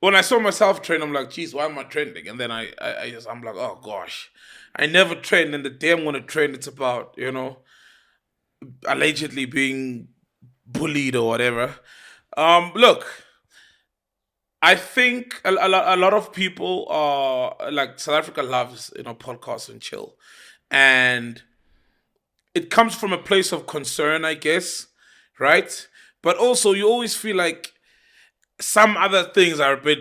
when I saw myself trend, I'm like, geez, why am I trending? And then I'm like, oh gosh, I never trend, and the day I'm gonna trend, it's about allegedly being bullied or whatever. Look, I think a lot of people are like South Africa loves podcasts and chill, and it comes from a place of concern, I guess, right? But also, you always feel like some other things are a bit.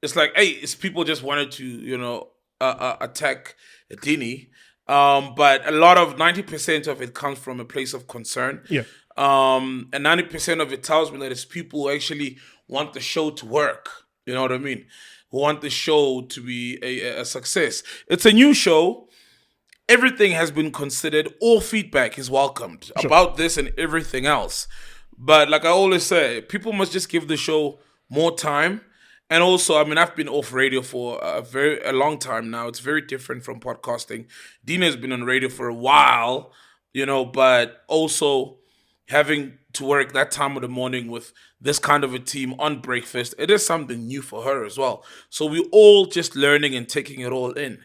It's like, hey, it's people just wanted to, attack Dini. But a lot of 90% of it comes from a place of concern. Yeah. And 90% of it tells me that it's people who actually want the show to work. You know what I mean? Who want the show to be a success. It's a new show. Everything has been considered. All feedback is welcomed about this and everything else. But like I always say, people must just give the show more time. And also, I mean, I've been off radio for a long time now. It's very different from podcasting. Dina's been on radio for a while, but also having to work that time of the morning with this kind of a team on breakfast, it is something new for her as well. So we're all just learning and taking it all in.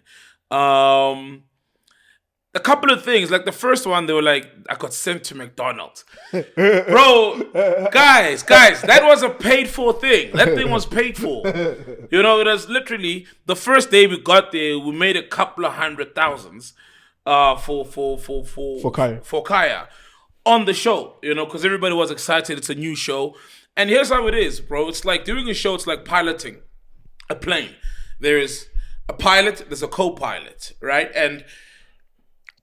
A couple of things, like the first one, they were like, I got sent to McDonald's. Bro, guys, that was a paid for thing. That thing was paid for. It was literally the first day we got there, we made a couple of 100,000 for Kaya on the show, because everybody was excited. It's a new show. And here's how it is, bro. It's like doing a show, it's like piloting a plane. There is a pilot, there's a co-pilot, right? And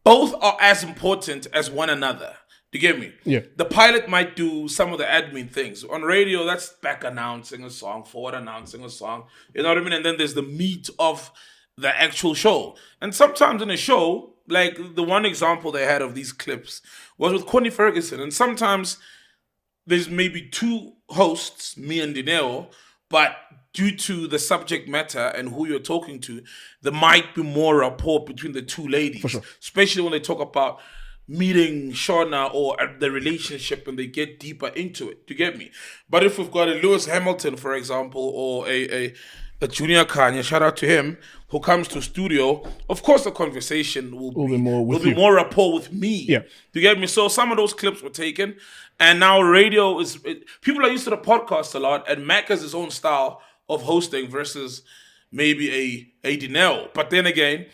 both are as important as one another. Do you get me? Yeah. The pilot might do some of the admin things. On radio, that's back announcing a song, forward announcing a song. You know what I mean? And then there's the meat of the actual show. And sometimes in a show, like the one example they had of these clips was with Connie Ferguson. And sometimes there's maybe two hosts, me and Dineo, but due to the subject matter and who you're talking to, there might be more rapport between the two ladies. For sure. Especially when they talk about meeting Shauna or the relationship and they get deeper into it. Do you get me? But if we've got a Lewis Hamilton, for example, or a Junior Kanye, shout out to him, who comes to studio, of course the conversation will be more rapport with me. Yeah. Do you get me? So some of those clips were taken, and now radio people are used to the podcast a lot, and Mac has his own style of hosting versus maybe a Dineo. But then again,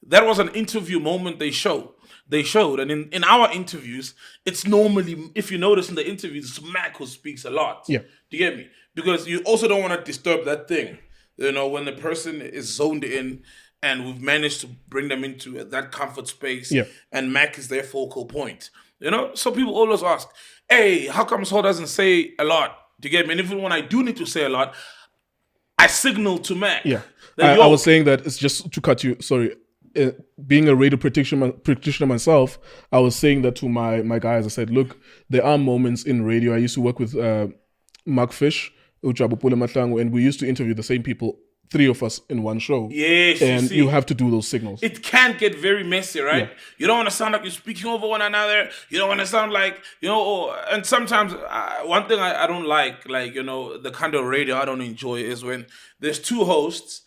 that was an interview moment they showed. And in our interviews, it's normally, if you notice in the interviews, it's Mac who speaks a lot. Yeah. Do you get me? Because you also don't want to disturb that thing. When the person is zoned in and we've managed to bring them into that comfort space, and Mac is their focal point. So people always ask, hey, how come Sol doesn't say a lot? Do you get me? And even when I do need to say a lot, I signal to Mac. Yeah. I was saying that it's just to cut you, sorry. Being a radio practitioner myself, I was saying that to my guys. I said, look, there are moments in radio. I used to work with Mark Fish, and we used to interview the same people, three of us in one show. Yes, and you have to do those signals. It can get very messy, right? Yeah. You don't want to sound like you're speaking over one another. You don't want to sound like, and sometimes one thing I don't like, the kind of radio I don't enjoy is when there's two hosts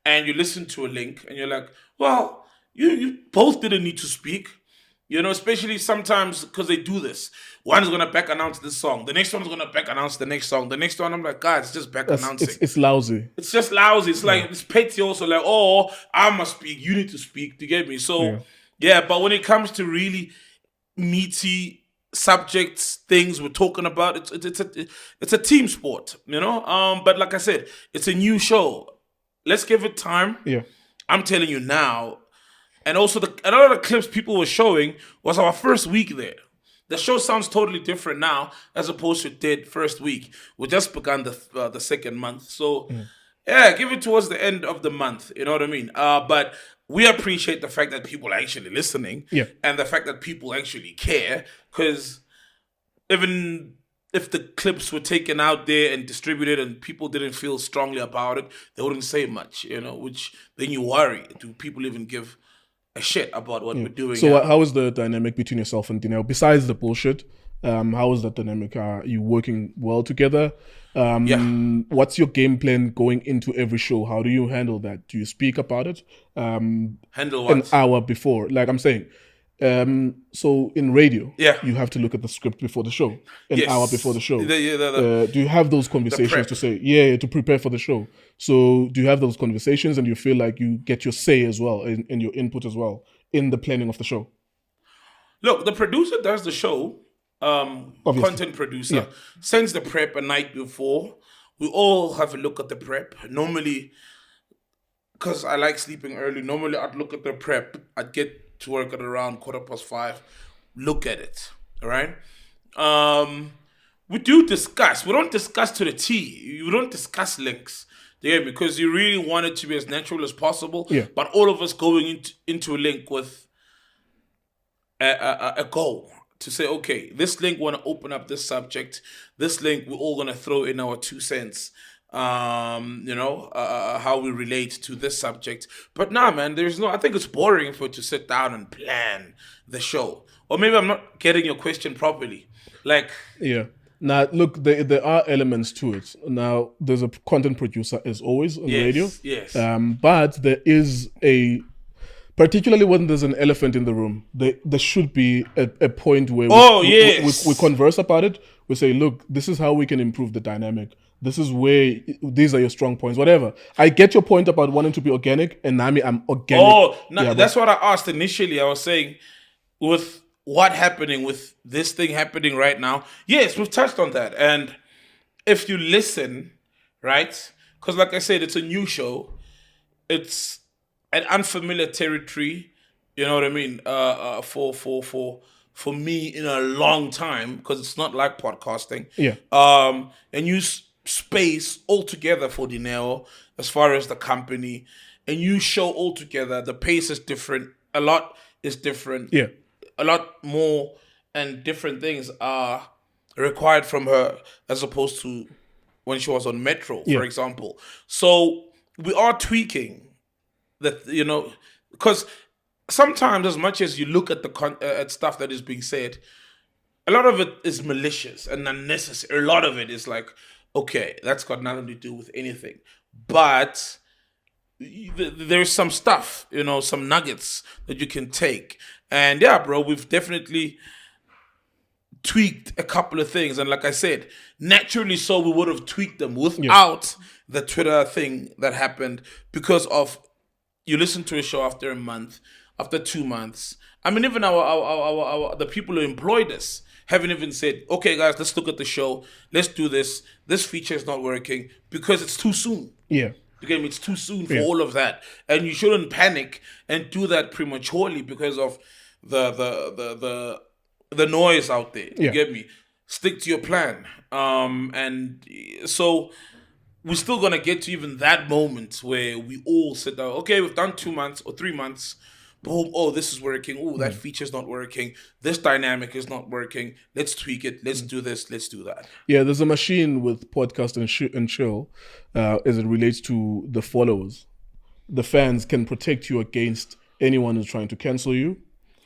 and you listen to a link and you're like, well, you both didn't need to speak. Especially sometimes because they do this. One is going to back announce this song. The next one is going to back announce the next song. The next one, I'm like, God, it's just back announcing. It's lousy. It's just lousy. It's like, it's petty also. Like, oh, I must speak. You need to speak. Do you get me? So, but when it comes to really meaty subjects, things we're talking about, it's a team sport, But like I said, it's a new show. Let's give it time. Yeah. I'm telling you now. And also, a lot of the clips people were showing was our first week there. The show sounds totally different now as opposed to it did first week. We just began the second month. So, give it towards the end of the month. You know what I mean? But we appreciate the fact that people are actually listening. Yeah. And the fact that people actually care. Because even if the clips were taken out there and distributed and people didn't feel strongly about it, they wouldn't say much, which then you worry. Do people even give a shit about what we're doing? So how is the dynamic between yourself and Dineo? Besides the bullshit, How is that dynamic? Are you working well together? Yeah. What's your game plan going into every show? How do you handle that? Do you speak about it Handle an what? hour before? Like I'm saying, so in radio, Yeah. you have to look at the script before the show, an hour before the Yes. show. The Do you have those the conversations prep. to say, yeah, to prepare for the show? So do you have those conversations and you feel like you get your say as well and your input as well in the planning of the show? Look, the producer does the show. Obviously. Content producer Yeah. sends the prep a night before. We all have a look at the prep. Normally, because I like sleeping early, normally I'd look at the prep. I'd get to work at around 5:15. Look at it. All right. We do discuss. We don't discuss to the T. We don't discuss links. Yeah, because you really want it to be as natural as possible. Yeah. But all of us going into a link with a goal to say, okay, this link want to open up this subject. This link we're all gonna throw in our 2 cents. How we relate to this subject. But nah, man, there's no. I think it's boring for it to sit down and plan the show. Or maybe I'm not getting your question properly. Like, Yeah. Now, look, there are elements to it. Now, there's a content producer, as always, on radio. yes. But there is particularly when there's an elephant in the room, there should be a point where we converse about it. We say, look, this is how we can improve the dynamic. This is where, these are your strong points, whatever. I get your point about wanting to be organic, and I'm organic. Oh, no, that's what I asked initially. I was saying, with what happening, with this thing happening right now, yes, we've touched on that. And if you listen, right, because like I said, it's a new show. It's an unfamiliar territory, you know what I mean, for me in a long time, because it's not like podcasting. Yeah. A new space altogether for Dineo as far as the company. A new show altogether. The pace is different. A lot is different. Yeah. A lot more and different things are required from her as opposed to when she was on Metro, for example. So we are tweaking that, because sometimes, as much as you look at at stuff that is being said, a lot of it is malicious and unnecessary. A lot of it is like, okay, that's got nothing to do with anything. But there's some stuff, some nuggets that you can take. And yeah, bro, we've definitely tweaked a couple of things. And like I said, naturally so we would have tweaked them without the Twitter thing that happened, because of, you listen to a show after a month, after 2 months. I mean, even the people who employed us haven't even said, okay, guys, let's look at the show. Let's do this. This feature is not working because it's too soon. Yeah. Again, it's too soon for all of that. And you shouldn't panic and do that prematurely because of the noise out there. You get me? Stick to your plan. And so we're still gonna get to even that moment where we all sit down. Okay, we've done 2 months or 3 months. Boom! Oh, this is working. Oh, that feature's not working. This dynamic is not working. Let's tweak it. Let's do this. Let's do that. Yeah, there's a machine with podcast and chill as it relates to the followers. The fans can protect you against anyone who's trying to cancel you.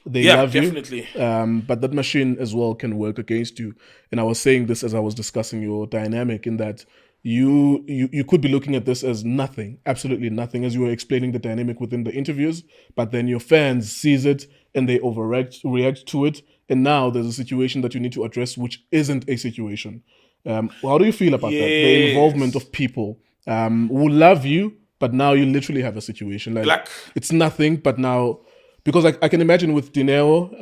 They love definitely. you. But that machine as well can work against you. And I was saying this as I was discussing your dynamic, in that you could be looking at this as nothing, absolutely nothing, as you were explaining the dynamic within the interviews, but then your fans sees it and they react to it, and now there's a situation that you need to address which isn't a situation. How do you feel about that? The involvement of people who love you, but now you literally have a situation like it's nothing, but now, because I can imagine with Dineo,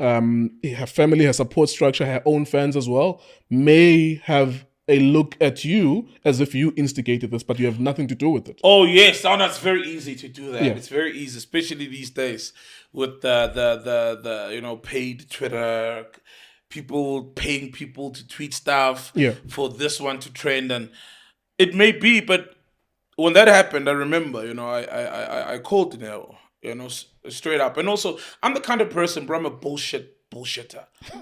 her family, her support structure, her own fans as well, may have a look at you as if you instigated this, but you have nothing to do with it. Oh yes, that's very easy to do that. It's very easy, especially these days with the paid Twitter, people paying people to tweet stuff for this one to trend, and it may be. But when that happened, I remember, I called Dineo, straight up, and also I'm the kind of person, bro, I'm a bullshitter.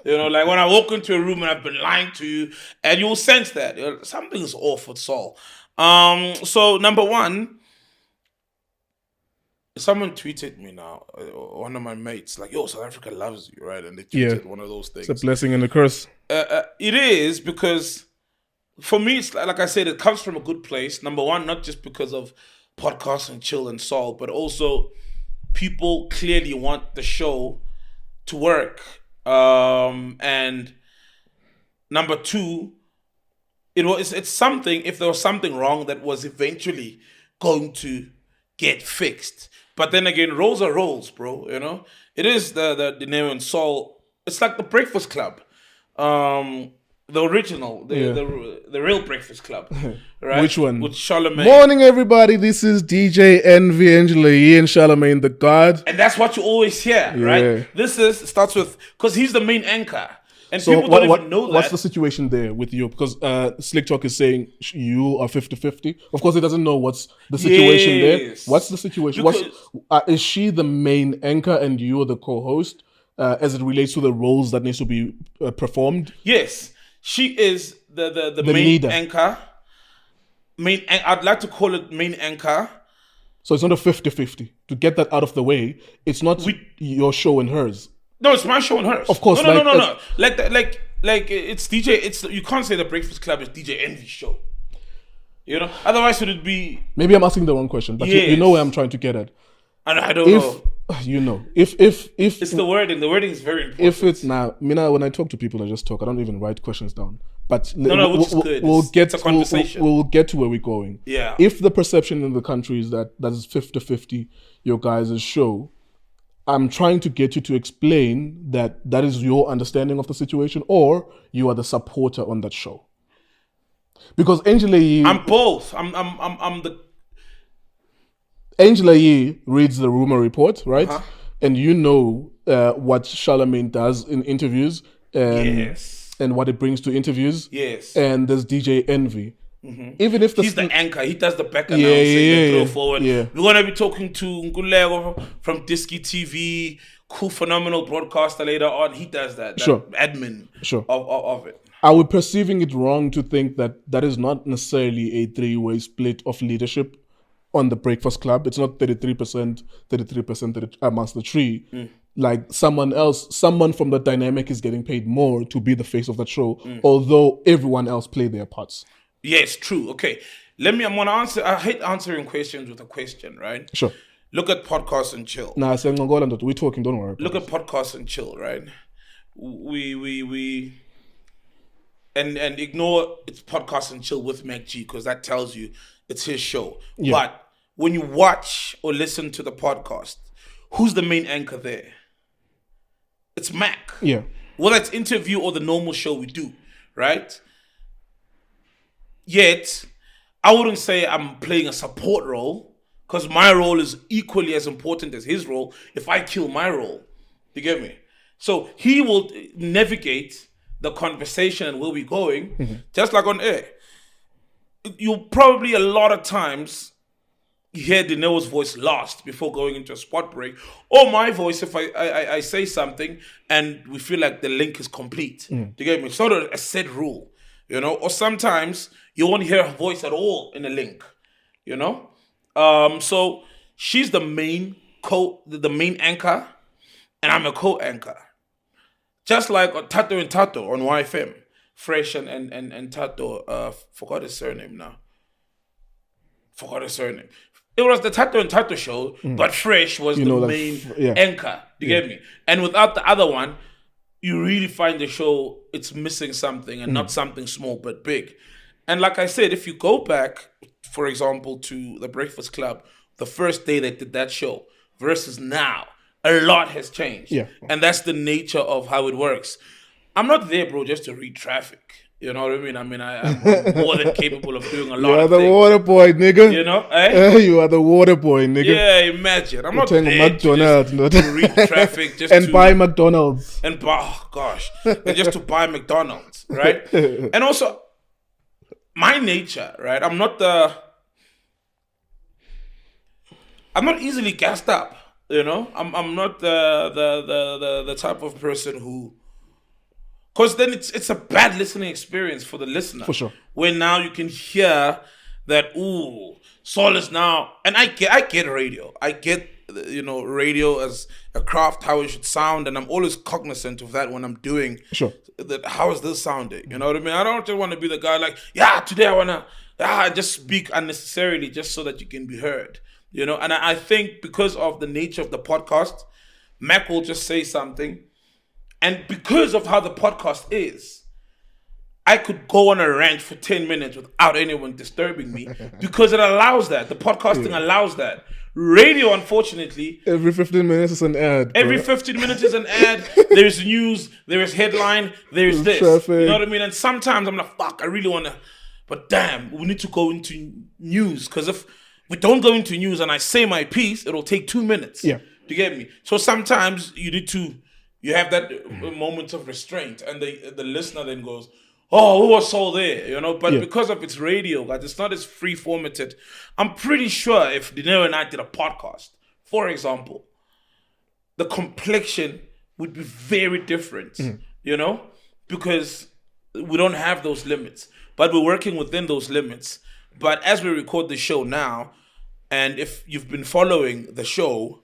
Like when I walk into a room and I've been lying to you, and you'll sense that something's off with Sol. So number one, someone tweeted me one of my mates, like, yo, South Africa loves you, right? And they tweeted one of those things. It's a blessing and a curse. It is because for me, it's like I said, it comes from a good place. Number one, not just because of podcasts and chill and Sol, but also people clearly want the show to work. And number two, it's something. If there was something wrong, that was eventually going to get fixed. But then again, roles are roles, bro. It is the Dineo and Sol. It's like the Breakfast Club, the original, Yeah. the real Breakfast Club, right? Which one? With Charlemagne. Morning, everybody. This is DJ Envy, Angela Yee, and Charlemagne the God. And that's what you always hear, Yeah. right? Starts with, because he's the main anchor. And So people don't even know that. what's the situation there with you? Because Slick Talk is saying you are 50-50. Of course, he doesn't know what's the situation there. Yes. What's the situation? Is she the main anchor and you are the co-host as it relates to the roles that needs to be performed? Yes, she is the main leader. anchor. I'd like to call it main anchor. So it's not a 50-50. To get that out of the way, it's not your show and hers. No, it's my show and hers. Of course, no. Like it's DJ. You can't say the Breakfast Club is DJ Envy's show. Otherwise it would be. Maybe I'm asking the wrong question, but you know where I'm trying to get at. And I don't know. If It's the wording. The wording is very important. If it's now, when I talk to people, I just talk. I don't even write questions down. But which is good. It's a conversation. We'll get to where we're going. Yeah. If the perception in the country is that is 50-50, your guys' show, I'm trying to get you to explain that is your understanding of the situation, or you are the supporter on that show. Because Angela Yee, I'm both. I'm the. Angela Yee reads the rumor report, right? Uh-huh. And what Charlemagne does in interviews, and what it brings to interviews. Yes. And there's DJ Envy. Mm-hmm. Even if he's the anchor, he does the back announcing, throw forward. Yeah. We're gonna be talking to Nkululeko from Diski TV, cool, phenomenal broadcaster later on. He does that admin of it. Are we perceiving it wrong to think that is not necessarily a three-way split of leadership on the Breakfast Club? It's not 33% amongst the three. Like someone from the dynamic is getting paid more to be the face of that show, although everyone else play their parts. Yes, true. Okay. I'm gonna answer. I hate answering questions with a question, right? Sure. Look at Podcasts and Chill. Nah, we're talking, don't worry. Look at Podcasts and Chill, right? We and ignore it's Podcasts and Chill with Mac G, because that tells you it's his show. Yeah. But when you watch or listen to the podcast, who's the main anchor there? It's Mac. Yeah. Whether it's interview or the normal show we do, right? Yet, I wouldn't say I'm playing a support role, because my role is equally as important as his role if I kill my role. You get me? So he will navigate the conversation and where we're going, just like on air. You'll probably a lot of times hear Dineo's voice last before going into a spot break, or my voice if I say something and we feel like the link is complete. Do you get me? It's not a set rule, or sometimes you won't hear her voice at all in a link, so she's the main anchor, and I'm a co-anchor. Just like Tato and Tato on YFM, Fresh and Tato, forgot his surname now. It was the Tato and Tato show, but Fresh was the main anchor. You get me? And without the other one, you really find the show, it's missing something, and not something small but big. And like I said, if you go back, for example, to the Breakfast Club, the first day they did that show versus now, a lot has changed. Yeah. And that's the nature of how it works. I'm not there, bro, just to read traffic. You know what I mean? I'm more than capable of doing a lot of things. You are the water boy, nigga. Eh? You are the water boy, nigga. Yeah, imagine. I'm not there McDonald's, to read traffic just and buy McDonald's. And just to buy McDonald's, right? And also, my nature, right? I'm not easily gassed up, I'm not the type of person who, because then it's a bad listening experience for the listener. For sure. Where now you can hear that, Sol is now, and I get radio. I get radio as a craft, how it should sound, and I'm always cognizant of that when I'm doing Sure. that. How is this sounding? You know what I mean? I don't just want to be the guy like, today I wanna just speak unnecessarily just so that you can be heard. And I think because of the nature of the podcast, Mac will just say something, and because of how the podcast is, I could go on a rant for 10 minutes without anyone disturbing me because it allows that. The podcasting allows that. Radio, unfortunately, every 15 minutes is an ad. Bro. Every 15 minutes is an ad. There's news. There is headline. There's this. Traffic. You know what I mean? And sometimes I'm like, fuck, I really want to. But damn, we need to go into news. Because if we don't go into news and I say my piece, it'll take 2 minutes. Yeah. You get me? So sometimes you have that moment of restraint. And the listener then goes, oh, who was Sol there? But because of its radio, guys, it's not as free formatted. I'm pretty sure if Dineo and I did a podcast, for example, the complexion would be very different, because we don't have those limits. But we're working within those limits. But as we record the show now, and if you've been following the show,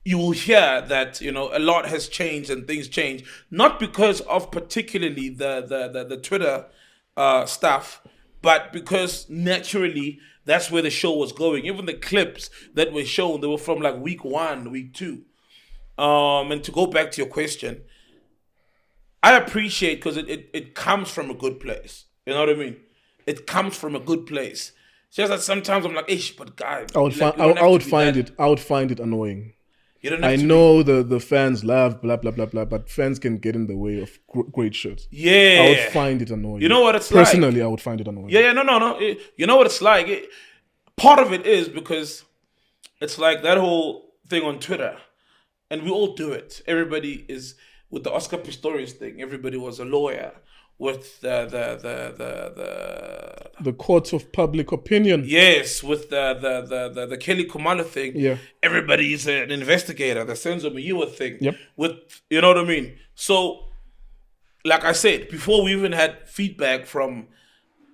you will hear that a lot has changed and things change, not because of particularly the Twitter stuff, but because naturally that's where the show was going. Even the clips that were shown, they were from like week 1, week 2. And to go back to your question, I appreciate because it comes from a good place. You know what I mean? It comes from a good place. It's just that sometimes I'm like, but guys, I would find it annoying. I know the fans love blah blah blah blah, but fans can get in the way of great shit. Yeah, I would find it annoying. You know what it's personally, I would find it annoying. No. You know what it's like. Part of it is because it's like that whole thing on Twitter, and we all do it. Everybody is with the Oscar Pistorius thing. Everybody was a lawyer. With the courts of public opinion. Yes, with the Kelly Kumalo thing. Yeah. Everybody is an investigator. The Senzo Miyiwa thing. Yep. With you know what I mean? So, like I said, before we even had feedback from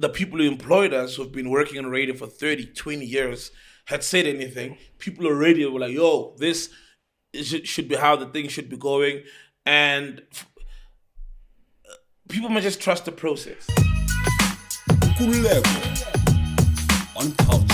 the people who employed us, who've been working on radio for 30, 20 years, had said anything, people already were like, yo, this should be how the thing should be going. And people must just trust the process. Nkululeko on culture.